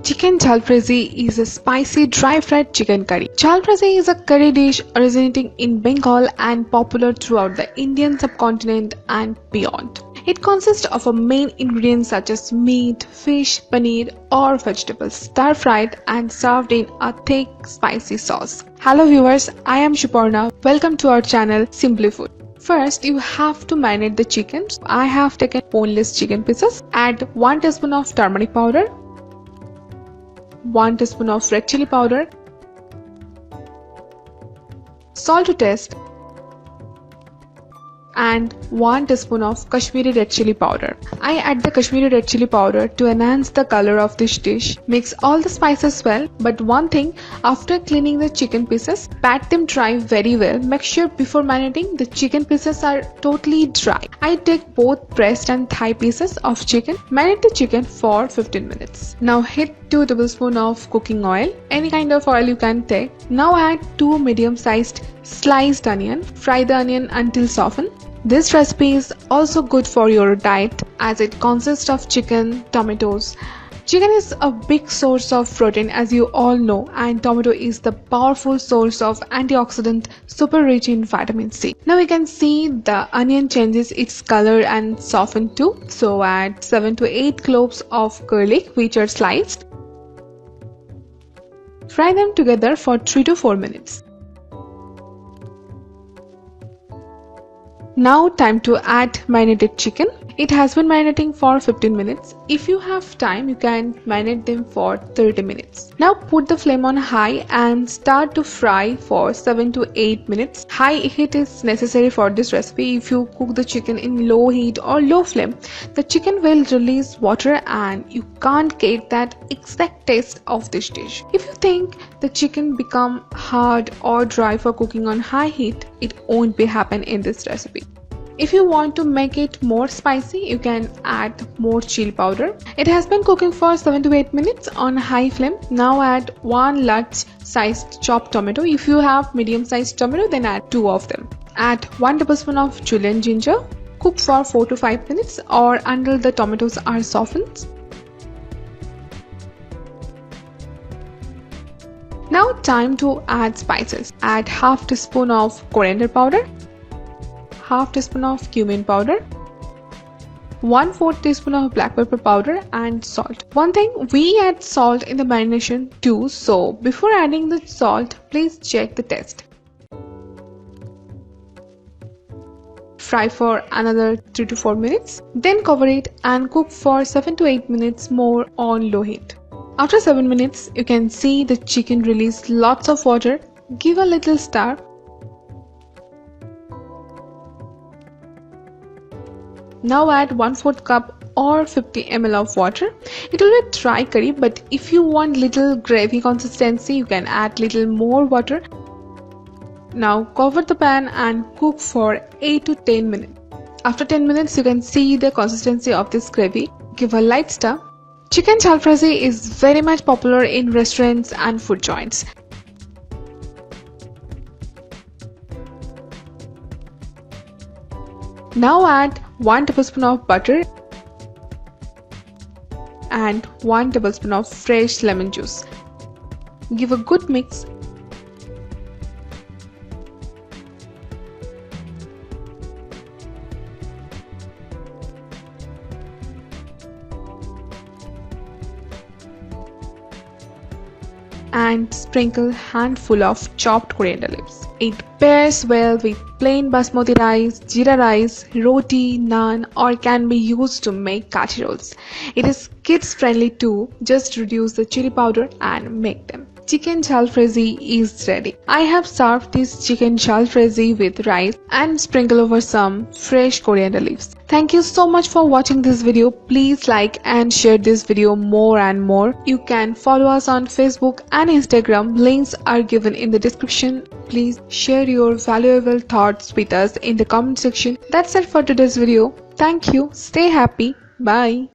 Chicken Jhalfrezi is a spicy dry-fried chicken curry. Jalfrezi is a curry dish originating in Bengal and popular throughout the Indian subcontinent and beyond. It consists of a main ingredients such as meat, fish, paneer or vegetables stir-fried and served in a thick spicy sauce. Hello viewers, I am Shuparna. Welcome to our channel Simply Food. First, you have to marinate the chicken. I have taken boneless chicken pieces. Add 1 teaspoon of turmeric powder, 1 teaspoon of red chili powder, salt to taste, and 1 teaspoon of Kashmiri red chili powder. I add the Kashmiri red chili powder to enhance the color of this dish. Mix all the spices well, but one thing, after cleaning the chicken pieces, pat them dry very well. Make sure before marinating the chicken pieces are totally dry. I take both breast and thigh pieces of chicken. Marinate the chicken for 15 minutes. Now heat 2 tablespoons of cooking oil. Any kind of oil you can take. Now add 2 medium-sized sliced onion. Fry the onion until softened. This recipe is also good for your diet as it consists of chicken, tomatoes. Chicken is a big source of protein as you all know, and tomato is the powerful source of antioxidant super rich in vitamin C. Now you can see the onion changes its color and soften too. So add 7 to 8 cloves of garlic which are sliced. Fry them together for 3 to 4 minutes. Now time to add marinated chicken. It has been marinating for 15 minutes. If you have time, you can marinate them for 30 minutes. Now put the flame on high and start to fry for 7 to 8 minutes. High heat is necessary for this recipe. If you cook the chicken in low heat or low flame, the chicken will release water and you can't get that exact taste of this dish. If you think the chicken become hard or dry for cooking on high heat, it won't be happen in this recipe. If you want to make it more spicy, you can add more chili powder. It has been cooking for 7 to 8 minutes on high flame. Now add 1 large sized chopped tomato. If you have medium sized tomato, then add 2 of them. Add 1 tablespoon of julienne ginger. Cook for 4 to 5 minutes or until the tomatoes are softened. Now time to add spices. Add half teaspoon of coriander powder, half teaspoon of cumin powder, 1/4 teaspoon of black pepper powder and salt. One thing, we add salt in the marination too, so before adding the salt, please check the taste. Fry for another 3 to 4 minutes. Then cover it and cook for 7 to 8 minutes more on low heat. After 7 minutes, you can see the chicken release lots of water. Give a little stir. Now add 1/4 cup or 50 ml of water. It will be dry curry, but if you want little gravy consistency, you can add little more water. Now cover the pan and cook for 8 to 10 minutes. After 10 minutes, you can see the consistency of this gravy. Give a light stir. Chicken Jhalfrezi is very much popular in restaurants and food joints. Now add 1 tablespoon of butter and 1 tablespoon of fresh lemon juice. Give a good mix. And sprinkle handful of chopped coriander leaves. It pairs well with plain basmati rice, jeera rice, roti, naan or can be used to make kathi rolls. It is kids friendly too. Just reduce the chili powder and make them. Chicken Jhalfrezi is ready. I have served this chicken Jhalfrezi with rice and sprinkle over some fresh coriander leaves. Thank you so much for watching this video. Please like and share this video more and more. You can follow us on Facebook and Instagram. Links are given in the description. Please share your valuable thoughts with us in the comment section. That's it for today's video. Thank you. Stay happy. Bye.